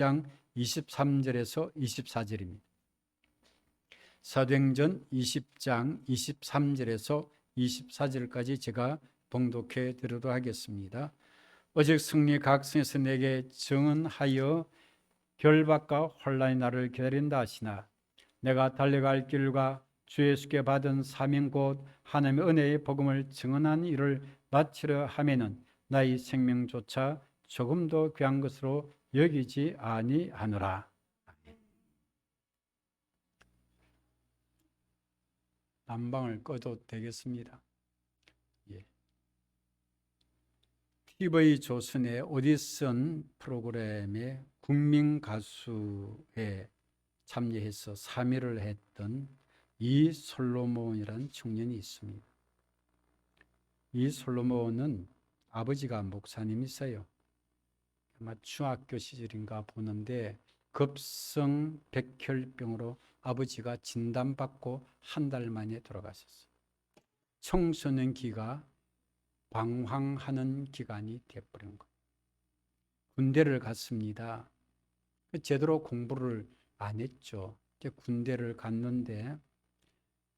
20장 23절에서 24절입니다. 사도행전 20장 23절에서 24절까지 제가 봉독해 드리도록 하겠습니다. 오직 승리 각성에서 내게 증언하여 결박과 혼란이 나를 기다린다 하시나 내가 달려갈 길과 주 예수께 받은 사명 곧 하나님의 은혜의 복음을 증언한 일을 마치려 하면은 나의 생명조차 조금도 귀한 것으로 여기지 아니하노라. 난방을 꺼도 되겠습니다. TV 조선의 오디션 프로그램에 국민 가수에 참여해서 3위를 했던 이 솔로몬이라는 청년이 있습니다. 이 솔로몬은 아버지가 목사님이세요. 아마 중학교 시절인가 보는데 급성 백혈병으로 아버지가 진단받고 한 달 만에 돌아가셨어요. 청소년기가 방황하는 기간이 되어버린 거예요. 군대를 갔습니다. 제대로 공부를 안 했죠. 군대를 갔는데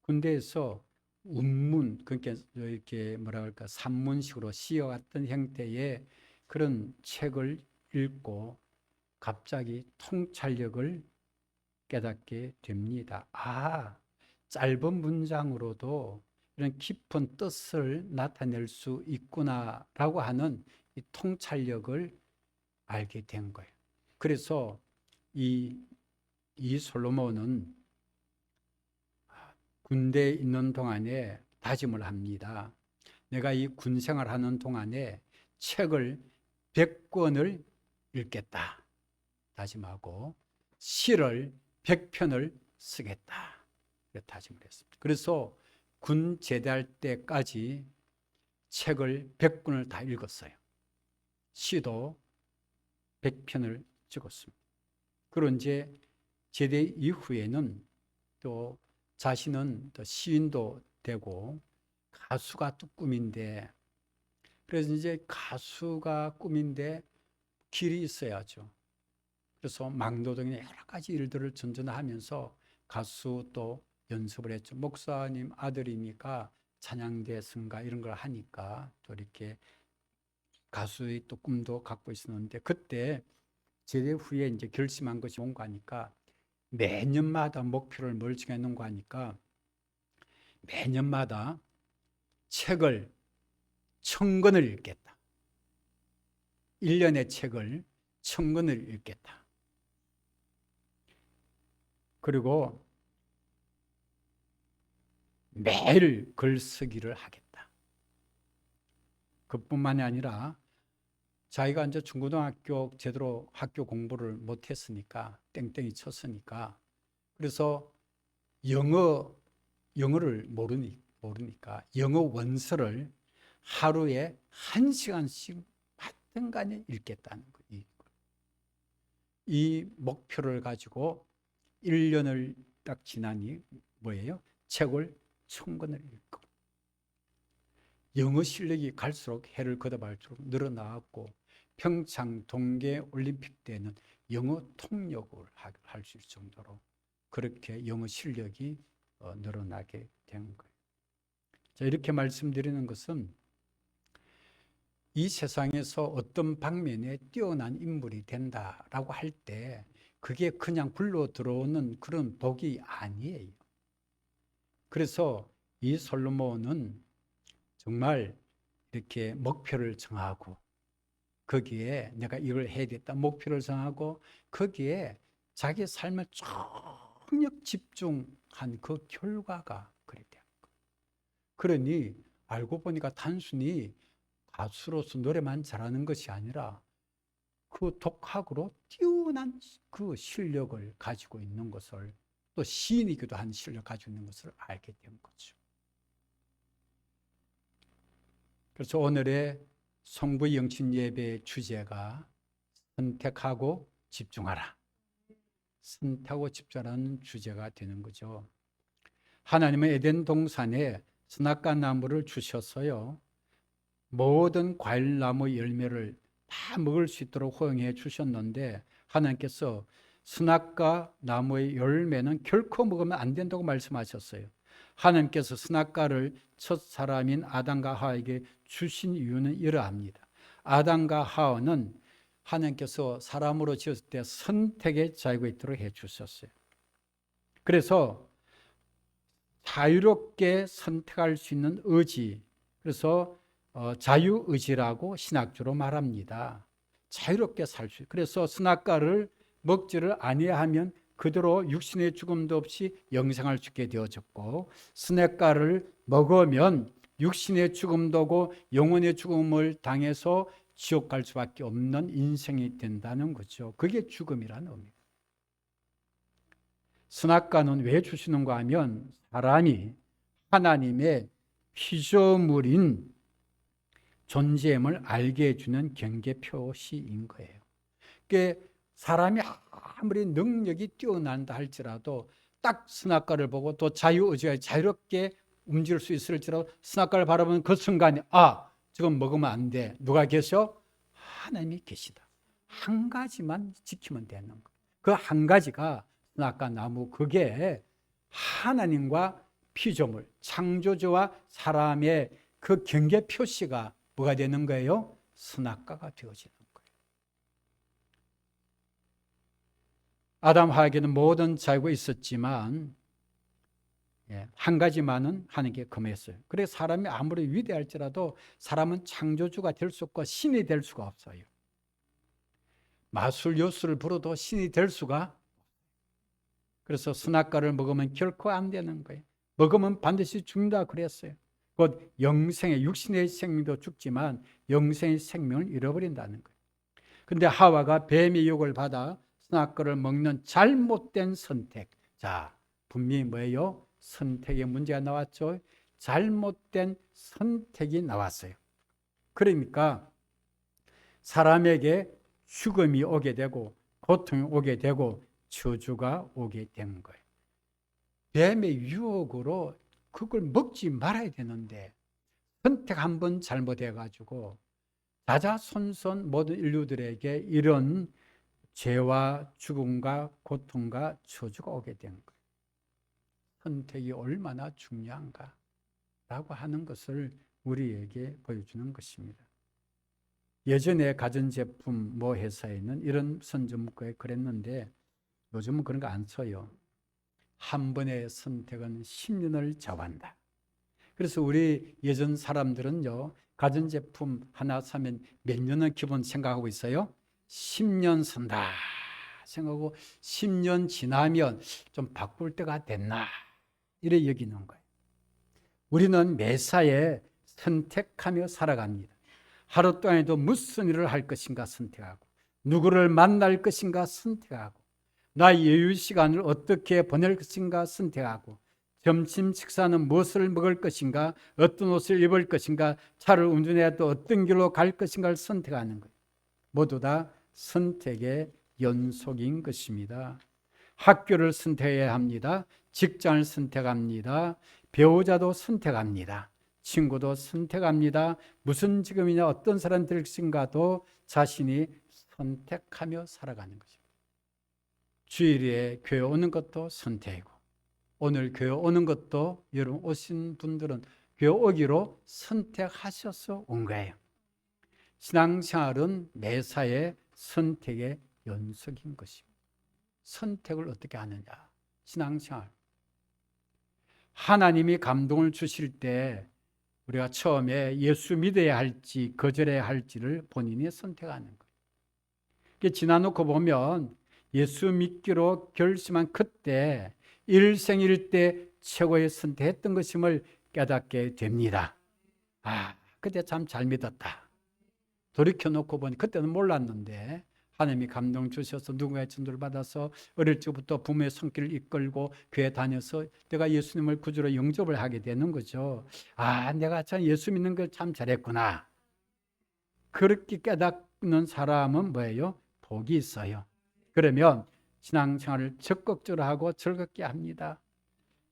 군대에서 운문, 그러니까 이렇게 뭐라 할까 산문식으로 시어 같은 형태의 그런 책을 읽고 갑자기 통찰력을 깨닫게 됩니다. 짧은 문장으로도 이런 깊은 뜻을 나타낼 수 있구나라고 하는 이 통찰력을 알게 된 거예요. 그래서 이 솔로몬은 군대에 있는 동안에 다짐을 합니다. 내가 이 군 생활하는 동안에 책을 100권을 읽겠다 다짐하고 시를 100편을 쓰겠다 다짐을 했습니다. 그래서 군 제대할 때까지 책을 100권을 다 읽었어요. 시도 100편을 찍었습니다. 그리고 이제 제대 이후에는 또 자신은 또 시인도 되고 가수가 또 꿈인데, 그래서 이제 가수가 꿈인데 길이 있어야죠. 그래서 막노동이나 여러 가지 일들을 전전하면서 가수 또 연습을 했죠. 목사님 아들이니까 찬양대 승가 이런 걸 하니까 또 이렇게 가수의 또 꿈도 갖고 있었는데, 그때 제대 후에 이제 결심한 것이 뭔가 하니까 매년마다 목표를 뭘 정해놓은가 하니까 매년마다 책을 1000권을 읽겠다. 1년의 책을 1000권을 읽겠다. 그리고 매일 글쓰기를 하겠다. 그뿐만이 아니라 자기가 이제 중고등학교 제대로 학교 공부를 못했으니까 땡땡이 쳤으니까, 그래서 영어를 모르니까 영어 원서를 하루에 1시간씩 하여튼 간에 읽겠다는 거예요. 이 목표를 가지고 1년을 딱 지나니 뭐예요? 책을 1000권을 읽고 영어 실력이 갈수록 해를 거듭할수록 늘어나고 평창 동계 올림픽 때는 영어 통역을 할 수 있을 정도로 그렇게 영어 실력이 늘어나게 된 거예요. 자, 이렇게 말씀드리는 것은 이 세상에서 어떤 방면에 뛰어난 인물이 된다라고 할 때 그게 그냥 불러 들어오는 그런 복이 아니에요. 그래서 이 솔로몬은 정말 이렇게 목표를 정하고 거기에 내가 이걸 해야겠다 목표를 정하고 거기에 자기 삶을 총력 집중한 그 결과가 그래 된 거예요. 그러니 알고 보니까 단순히 가수로서 노래만 잘하는 것이 아니라 그 독학으로 뛰어난 그 실력을 가지고 있는 것을, 또 시인이기도 한 실력을 가지고 있는 것을 알게 된 거죠. 그래서 오늘의 성부 영신 예배의 주제가 선택하고 집중하라. 선택하고 집중하라는 주제가 되는 거죠. 하나님은 에덴 동산에 선악과 나무를 주셨어요. 모든 과일나무 열매를 다 먹을 수 있도록 허용해 주셨는데 하나님께서 선악과 나무의 열매는 결코 먹으면 안 된다고 말씀하셨어요. 하나님께서 선악과를 첫 사람인 아담과 하와에게 주신 이유는 이러합니다. 아담과 하와는 하나님께서 사람으로 지었을 때 선택의 자유가 있도록 해 주셨어요. 그래서 자유롭게 선택할 수 있는 의지, 그래서 자유의지라고 신학적으로 말합니다. 자유롭게 살 수 있어요. 그래서 선악과를 먹지를 아니하면 그대로 육신의 죽음도 없이 영생할 수 있게 되어졌고, 선악과를 먹으면 육신의 죽음도 오고 영혼의 죽음을 당해서 지옥 갈 수밖에 없는 인생이 된다는 거죠. 그게 죽음이라는 의미입니다. 선악과는 왜 주시는가 하면 사람이 하나님의 피조물인 존재임을 알게 해주는 경계 표시인 거예요. 그러니까 사람이 아무리 능력이 뛰어난다 할지라도 딱 선악과를 보고 또 자유의지가 자유롭게 움직일 수 있을지라도 선악과를 바라보는 그 순간에 지금 먹으면 안 돼. 누가 계셔? 하나님이 계시다. 한 가지만 지키면 되는 거예요. 그 한 가지가 선악과 나무, 그게 하나님과 피조물, 창조주와 사람의 그 경계 표시가 뭐가 되는 거예요? 선악과가 되어지는 거예요. 아담 하에게는 모든 자유가 있었지만 한 가지만은 하나님께 금했어요. 그래서 사람이 아무리 위대할지라도 사람은 창조주가 될 수 없고 신이 될 수가 없어요. 마술 요술을 부려도 신이 될 수가, 그래서 선악과를 먹으면 결코 안 되는 거예요. 먹으면 반드시 죽는다 그랬어요. 곧 영생의, 육신의 생명도 죽지만 영생의 생명을 잃어버린다는 거예요. 그런데 하와가 뱀의 유혹을 받아 선악과를 먹는 잘못된 선택. 자, 분명히 뭐예요? 선택의 문제가 나왔죠. 잘못된 선택이 나왔어요. 그러니까 사람에게 죽음이 오게 되고 고통이 오게 되고 저주가 오게 된 거예요. 뱀의 유혹으로 그걸 먹지 말아야 되는데 선택 한번 잘못해가지고 자자손손 모든 인류들에게 이런 죄와 죽음과 고통과 저주가 오게 된 거예요. 선택이 얼마나 중요한가라고 하는 것을 우리에게 보여주는 것입니다. 예전에 가전제품 회사에는 이런 선전문구에 그랬는데 요즘은 그런 거 안 써요. 한 번의 선택은 10년을 좌우한다. 그래서 우리 예전 사람들은요, 가전제품 하나 사면 몇 년은 기본 생각하고 있어요? 10년 쓴다 생각하고 10년 지나면 좀 바꿀 때가 됐나 이래 여기는 거예요. 우리는 매사에 선택하며 살아갑니다. 하루 동안에도 무슨 일을 할 것인가 선택하고, 누구를 만날 것인가 선택하고, 나의 여유 시간을 어떻게 보낼 것인가 선택하고, 점심 식사는 무엇을 먹을 것인가, 어떤 옷을 입을 것인가, 차를 운전해도 어떤 길로 갈 것인가를 선택하는 거예요. 모두 다 선택의 연속인 것입니다. 학교를 선택해야 합니다. 직장을 선택합니다. 배우자도 선택합니다. 친구도 선택합니다. 무슨 직업이냐, 어떤 사람 될 것인가도 자신이 선택하며 살아가는 거죠. 주일에 교회 오는 것도 선택이고, 오늘 교회 오는 것도 여러분 오신 분들은 교회 오기로 선택하셔서 온 거예요. 신앙생활은 매사에 선택의 연속인 것입니다. 선택을 어떻게 하느냐? 신앙생활. 하나님이 감동을 주실 때 우리가 처음에 예수 믿어야 할지 거절해야 할지를 본인이 선택하는 거예요. 지나놓고 보면 예수 믿기로 결심한 그때 일생일 때 최고의 선택했던 것임을 깨닫게 됩니다. 그때 참 잘 믿었다. 돌이켜놓고 보니 그때는 몰랐는데 하나님이 감동 주셔서 누군가의 전도를 받아서 어릴 적부터 부모의 손길을 이끌고 교회 다녀서 내가 예수님을 구주로 영접을 하게 되는 거죠. 내가 참 예수 믿는 걸 참 잘했구나. 그렇게 깨닫는 사람은 뭐예요? 복이 있어요. 그러면 신앙생활을 적극적으로 하고 즐겁게 합니다.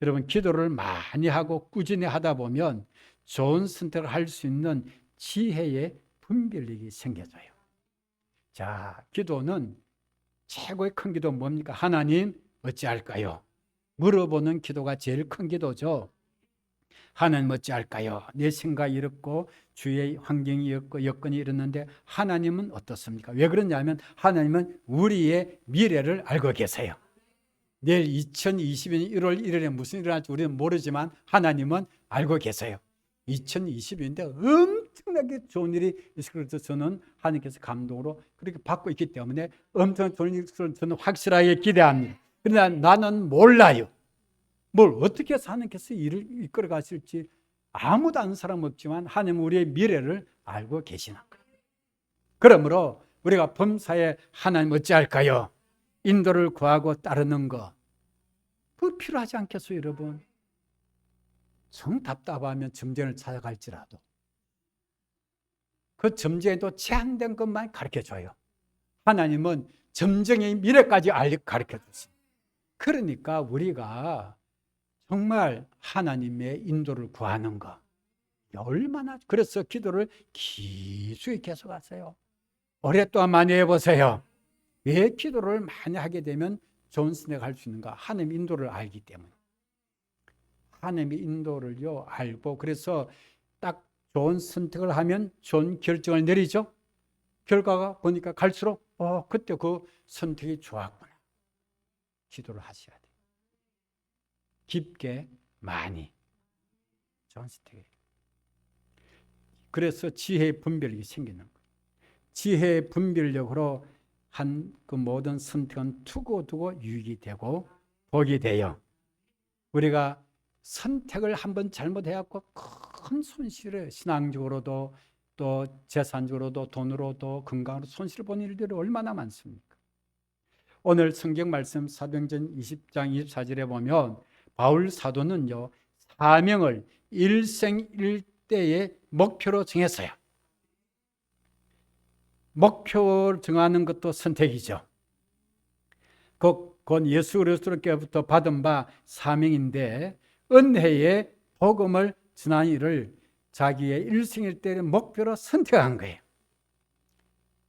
여러분, 기도를 많이 하고 꾸준히 하다 보면 좋은 선택을 할 수 있는 지혜의 분별력이 생겨져요. 자, 기도는 최고의 큰 기도 뭡니까? 하나님 어찌할까요? 물어보는 기도가 제일 큰 기도죠. 하나님 어찌할까요? 내 생각이 이렇고 주위의 환경이 이렇고 여건이 이렇는데 하나님은 어떻습니까? 왜 그러냐면 하나님은 우리의 미래를 알고 계세요. 내일 2022년 1월 1일에 무슨 일이 일어날지 우리는 모르지만 하나님은 알고 계세요. 2022년인데 엄청나게 좋은 일이 있을 것을 저는 하나님께서 감동으로 그렇게 받고 있기 때문에 엄청난 좋은 일을 저는 확실하게 기대합니다. 그러나 나는 몰라요. 뭘 어떻게 해서 하나님께서 일을 이끌어 가실지 아무도 아는 사람 없지만 하나님은 우리의 미래를 알고 계시는 거예요. 그러므로 우리가 범사에 하나님 어찌할까요? 인도를 구하고 따르는 것, 그거 필요하지 않겠어요, 여러분? 정 답답하면 점쟁이를 찾아갈지라도 그 점쟁이도 제한된 것만 가르쳐줘요. 하나님은 점쟁이의 미래까지 가르쳐주십니다. 그러니까 우리가 정말 하나님의 인도를 구하는 것 얼마나, 그래서 기도를 깊이 계속하세요. 오랫동안 많이 해보세요. 왜 기도를 많이 하게 되면 좋은 선택을 할 수 있는가? 하나님의 인도를 알기 때문에. 하나님의 인도를요 알고, 그래서 딱 좋은 선택을 하면 좋은 결정을 내리죠. 결과가 보니까 갈수록 그때 그 선택이 좋았구나. 기도를 하셔야 돼요. 깊게 많이 좋은 선택이에요. 그래서 지혜의 분별력이 생기는 거예요. 지혜의 분별력으로 한 그 모든 선택은 두고두고 유익이 되고 복이 돼요. 우리가 선택을 한번 잘못해갖고 큰 손실을, 신앙적으로도 또 재산적으로도 돈으로도 건강으로 손실을 보는 일들이 얼마나 많습니까? 오늘 성경 말씀 사도행전 20장 24절에 보면 바울 사도는요 사명을 일생일대의 목표로 정했어요. 목표를 정하는 것도 선택이죠. 곧 예수 그리스도께로부터 받은 바 사명인데 은혜의 복음을 전하는 일을 자기의 일생일대의 목표로 선택한 거예요.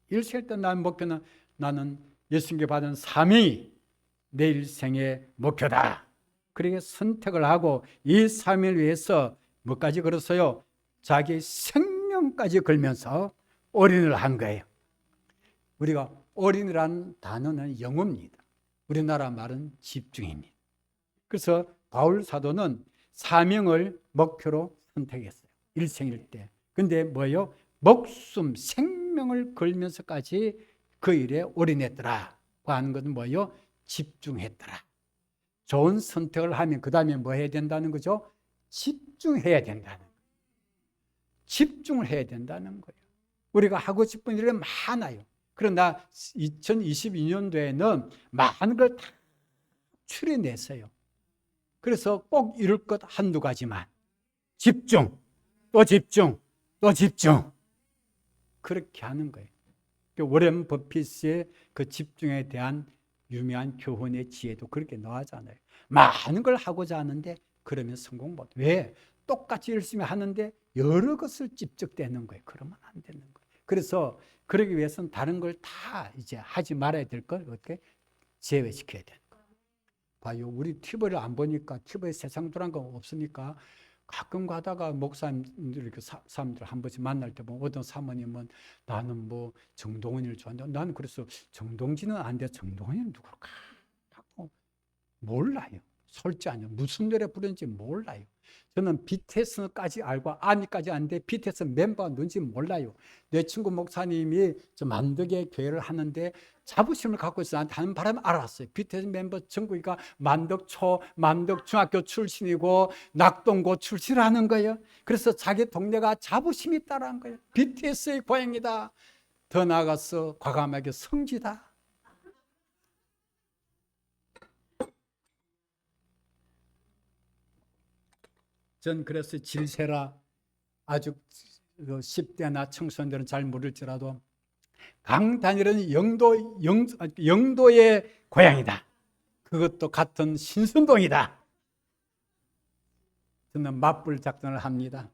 일생일대 나의 목표는 나는 예수님께 받은 사명이 내 일생의 목표다. 그렇게 선택을 하고 이 사명을 위해서 뭐까지 걸었어요? 자기 생명까지 걸면서 올인을 한 거예요. 우리가 올인이라는 단어는 영어입니다. 우리나라 말은 집중입니다. 그래서 바울 사도는 사명을 목표로 선택했어요. 일생일대. 근데 뭐예요? 목숨, 생명을 걸면서까지 그 일에 올인했더라. 하는 것은 뭐예요? 집중했더라. 좋은 선택을 하면 그 다음에 뭐 해야 된다는 거죠? 집중해야 된다는 거예요. 집중을 해야 된다는 거예요. 우리가 하고 싶은 일이 많아요. 그러나 2022년도에는 많은 걸 다 추려냈어요. 그래서 꼭 이룰 것 한두 가지만 집중, 또 집중, 또 집중, 그렇게 하는 거예요. 워렌 버핏의 그 집중에 대한 유명한 교훈의 지혜도 그렇게 나오잖아요. 많은 걸 하고자 하는데 그러면 성공 못. 왜? 똑같이 열심히 하는데 여러 것을 집중되는 거예요. 그러면 안 되는 거예요. 그래서 그러기 위해서는 다른 걸 다 이제 하지 말아야 될 걸 어떻게 제외시켜야 되는 거예요. 봐요. 우리 TV를 안 보니까 TV에 세상 돌아간 거 없으니까 가끔 가다가 목사님들 이렇게 사람들 한 번씩 만날 때 보면 어떤 사모님은 나는 뭐 정동원이를 좋아한다. 나는 그래서 정동진은 안 돼. 정동원이는 누굴까? 몰라요. 솔직히 아니요. 무슨 노래 부르는지 몰라요. 저는 BTS까지 알고 아미까지 아는데 BTS 멤버가 누군지 몰라요. 내 친구 목사님이 저 만덕의 교회를 하는데 자부심을 갖고 있어 나한테 하는 바람에 알았어요. BTS 멤버 정국이가 만덕 중학교 출신이고 낙동고 출신하는 거예요. 그래서 자기 동네가 자부심이 있다는 거예요. BTS의 고향이다. 더 나아가서 과감하게 성지다. 전 그래서 질세라 아주 10대나 청소년들은 잘 모를지라도 강단일은 영도의 고향이다. 그것도 같은 신순동이다. 저는 맞불 작전을 합니다.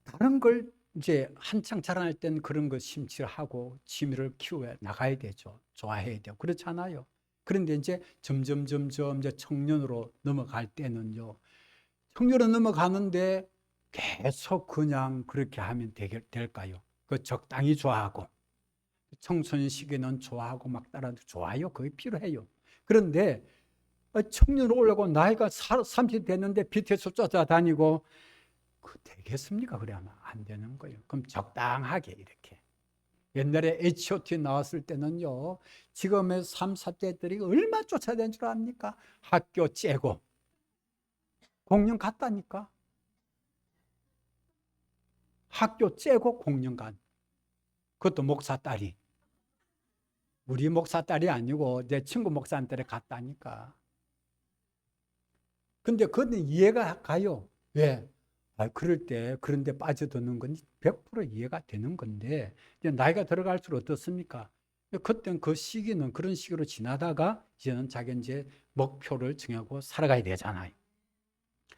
다른 걸 이제 한창 자라날 때는 그런 거 심취하고 취미를 키워 나가야 되죠. 좋아해야 돼요. 그렇잖아요. 그런데 이제 점점 이제 청년으로 넘어갈 때는요. 청년으로 넘어가는데 계속 그냥 그렇게 하면 될까요? 그 적당히 좋아하고 청소년 시기는 좋아하고 막 따라도 좋아요. 그게 필요해요. 그런데 청년으로 올라고 나이가 30 됐는데 BTS 쫓아다니고 그 되겠습니까? 그래 하면 안 되는 거예요. 그럼 적당하게 이렇게. 옛날에 H.O.T 나왔을 때는요. 지금의 3, 4대들이 얼마나 쫓아다닌 줄 압니까? 학교 째고 공연 갔다니까. 학교 째고 공연 간. 그것도 목사 딸이. 우리 목사 딸이 아니고 내 친구 목사한테 갔다니까. 근데 그건 이해가 가요. 왜? 그럴 때 그런 데 빠져드는 건 100% 이해가 되는 건데 이제 나이가 들어갈수록 어떻습니까? 그땐 그 시기는 그런 식으로 지나다가 이제는 자기 이제 목표를 정하고 살아가야 되잖아요.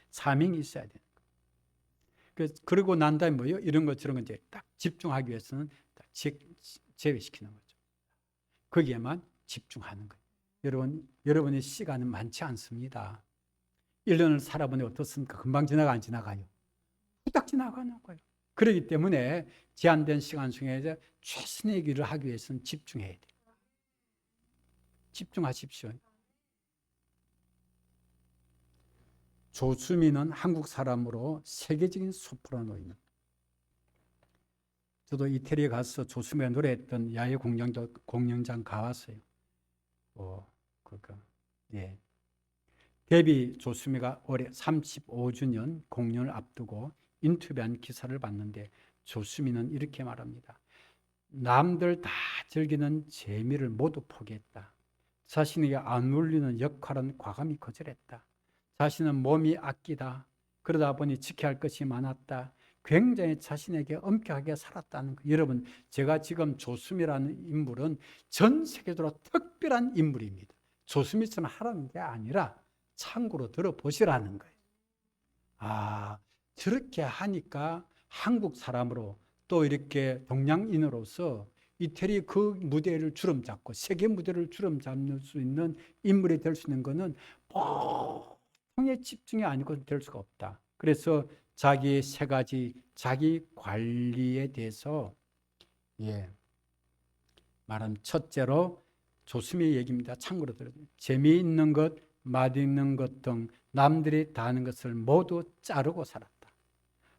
사명이 있어야 되는 거예요. 그러고 난 다음에 뭐요? 이런 것 저런 거 이제 딱 집중하기 위해서는 딱 제외시키는 거죠. 거기에만 집중하는 거예요. 여러분의 시간은 많지 않습니다. 1년을 살아보니 어떻습니까? 금방 지나가 안 지나가요? 후딱 지나가는 거예요. 그렇기 때문에 제한된 시간 중에 최선의 길을 하기 위해서는 집중해야 돼요. 집중하십시오. 조수미는 한국 사람으로 세계적인 소프라노입니다. 저도 이태리에 가서 조수미가 노래했던 야외 공연장 가봤어요. 예. 데뷔 조수미가 올해 35주년 공연을 앞두고 인터뷰한 기사를 봤는데 조수미는 이렇게 말합니다. 남들 다 즐기는 재미를 모두 포기했다. 자신에게 안 어울리는 역할은 과감히 거절했다. 자신은 몸이 악기다. 그러다 보니 지켜야 할 것이 많았다. 굉장히 자신에게 엄격하게 살았다는 거. 여러분, 제가 지금 조수미라는 인물은 전 세계적으로 특별한 인물입니다. 조수미처럼 하라는 게 아니라 참고로 들어보시라는 거예요. 저렇게 하니까 한국 사람으로 또 이렇게 동양인으로서 이태리 그 무대를 주름잡고 세계 무대를 주름잡을 수 있는 인물이 될 수 있는 것은 보통의 집중이 아니고 될 수가 없다. 그래서 자기 세 가지 자기 관리에 대해서 말하면 첫째로 조수미의 얘기입니다. 참고로 들어요. 재미있는 것, 맛있는 것 등 남들이 다 하는 것을 모두 자르고 살았다.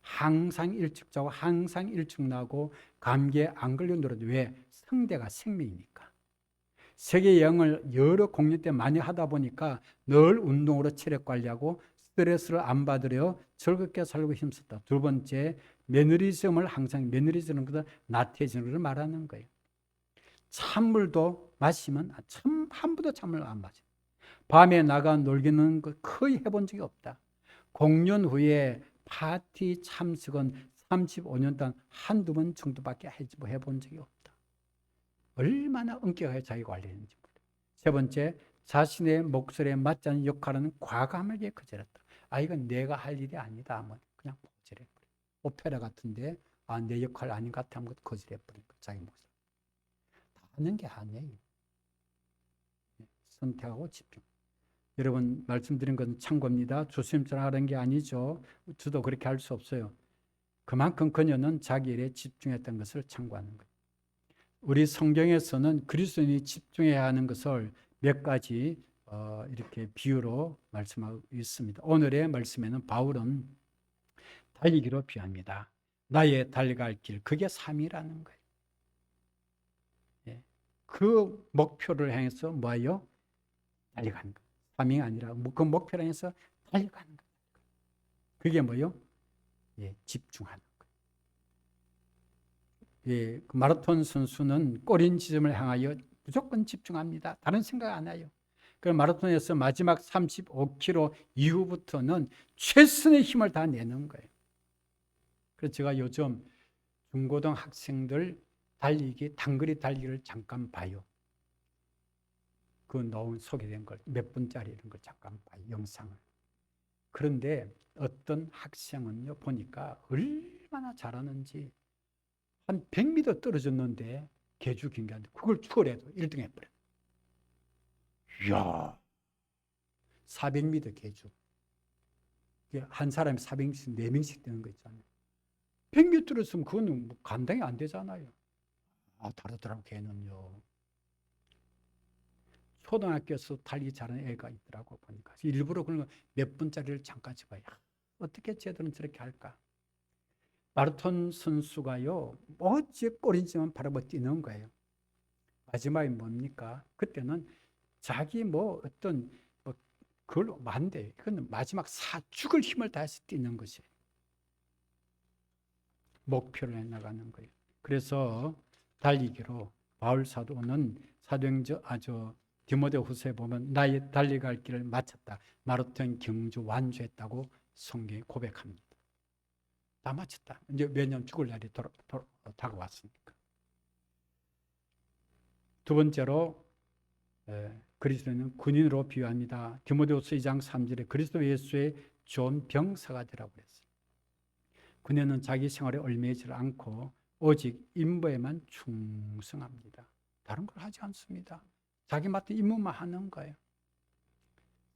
항상 일찍 자고 항상 일찍 나고 감기에 안 걸려 놀아도 왜? 성대가 생명이니까. 세계 여행을 여러 공연 때 많이 하다 보니까 늘 운동으로 체력 관리하고 스트레스를 안 받으려 즐겁게 살고 힘썼다. 두 번째, 매너리즘을 항상 매너리즘은 나태해지는 것을 말하는 거예요. 찬물도 마시면 한 번도 찬물을 안 마셔. 밤에 나가 놀기는 거의 해본 적이 없다. 공연 후에 파티 참석은 35년 동안 한두 번 정도밖에 해본 적이 없다. 얼마나 엄격하게 자기 관리했는지 몰라요. 세 번째, 자신의 목소리에 맞지 않는 역할은 과감하게 거절했다. 이건 내가 할 일이 아니다 하면 그냥 거절해버려. 오페라 같은데 내 역할 아닌 것 같아 하면 거절해버린 거. 자기 목소리. 다 하는 게 아니에요. 선택하고 집중. 여러분 말씀드린 건 참고입니다. 조심처럼 하는 게 아니죠. 저도 그렇게 할 수 없어요. 그만큼 그녀는 자기 일에 집중했던 것을 참고하는 거예요. 우리 성경에서는 그리스도인이 집중해야 하는 것을 몇 가지 이렇게 비유로 말씀하고 있습니다. 오늘의 말씀에는 바울은 달리기로 비유합니다. 나의 달려갈 길, 그게 삶이라는 거예요. 그 목표를 향해서 뭐예요? 달려가는 거예요. 삶이 아니라 그 목표를 향해서 달려가는 거예요. 그게 뭐예요? 집중하는 거예요. 그 마라톤 선수는 꼬린 지점을 향하여 무조건 집중합니다. 다른 생각 안 해요. 그 마라톤에서 마지막 35km 이후부터는 최선의 힘을 다 내는 거예요. 그래서 제가 요즘 중고등 학생들 단거리 달리기를 잠깐 봐요. 그 넣은 소개된 걸 몇 분짜리 이런 걸 잠깐 봐요. 영상을. 그런데 어떤 학생은요 보니까 얼마나 잘하는지 한 100m 떨어졌는데 개주 경기하는데 그걸 추월해도 1등 해버려. 이야, 400m 개주. 한 사람이 400명씩, 4명씩 되는 거 있잖아요. 100m 떨어졌으면 그거는 뭐 감당이 안 되잖아요. 다르더라고, 걔는요. 초등학교에서 달리기 잘하는 애가 있더라고, 보니까. 일부러 그런 거 몇 분짜리를 잠깐 집어야. 어떻게 쟤들은 저렇게 할까? 마라톤 선수가요, 어찌 꼬리지만 바라보 뛰는 거예요. 마지막에 뭡니까? 그때는 자기 어떤 그걸로 안 돼. 그건 마지막 죽을 힘을 다해서 뛰는 것이에요. 목표를 해나가는 거예요. 그래서 달리기로 바울 사도는 디모데후서에 보면 나의 달려갈 길을 마쳤다. 마라톤 경주 완주했다고 성경에 고백합니다. 다 마쳤다. 이제 매년 죽을 날이 다가왔으니까. 두 번째로 그리스도는 군인으로 비유합니다. 디모데후서 2장 3절에 그리스도 예수의 좋은 병사가 되라고 그랬어요. 군인은 자기 생활에 얽매이지 않고 오직 임무에만 충성합니다. 다른 걸 하지 않습니다. 자기 맡은 임무만 하는 거예요.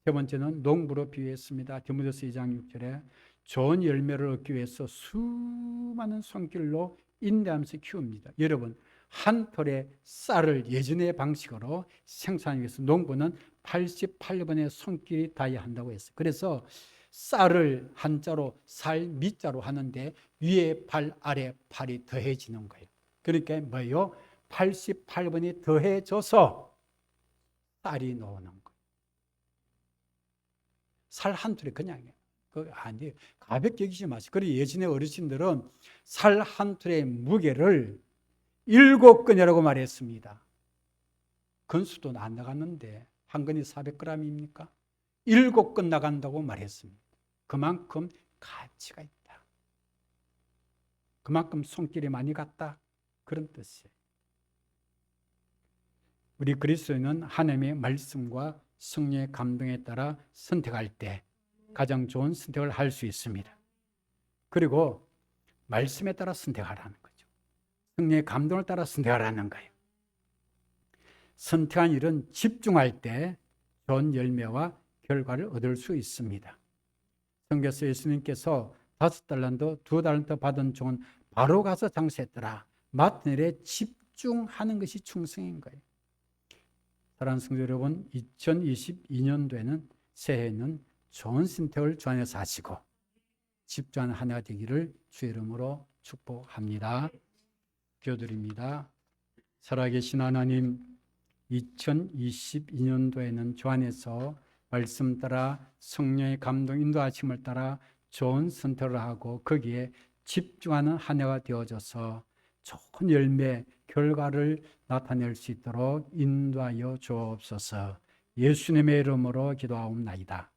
세 번째는 농부로 비유했습니다. 디모데후서 2장 6절에 좋은 열매를 얻기 위해서 수많은 손길로 인내하면서 키웁니다. 여러분, 한 톨의 쌀을 예전의 방식으로 생산하기 위해서 농부는 88번의 손길이 닿아야 한다고 했어요. 그래서 쌀을 한자로 살 미자로 하는데 위에 팔 아래 팔이 더해지는 거예요. 그러니까 뭐예요? 88번이 더해져서 쌀이 나오는 거예요. 살 한 톨이 그냥 아니에요. 가볍게 여기지 마세요. 그리고 예전의 어르신들은 살 한 톨의 무게를 7근이라고 말했습니다. 근수도 안 나갔는데 한 근이 400g입니까? 7근 나간다고 말했습니다. 그만큼 가치가 있다. 그만큼 손길이 많이 갔다. 그런 뜻이에요. 우리 그리스도인은 하나님의 말씀과 성령의 감동에 따라 선택할 때 가장 좋은 선택을 할 수 있습니다. 그리고 말씀에 따라 선택하라는 거죠. 성령의 감동을 따라 선택하라는 거예요. 선택한 일은 집중할 때 좋은 열매와 결과를 얻을 수 있습니다. 성경에서 예수님께서 5달란트, 2달란트 받은 종은 바로 가서 장사했더라. 맡은 일에 집중하는 것이 충성인 거예요. 사랑하는 성도 여러분, 2022년도에는 새해에는 좋은 선택을 주 안에서 하시고 집중하는 한 해가 되기를 주의 이름으로 축복합니다. 기도드립니다. 살아계신 하나님, 2022년도에는 주 안에서 말씀 따라 성령의 감동 인도하심을 따라 좋은 선택을 하고 거기에 집중하는 한 해가 되어져서 좋은 열매, 결과를 나타낼 수 있도록 인도하여 주옵소서. 예수님의 이름으로 기도하옵나이다.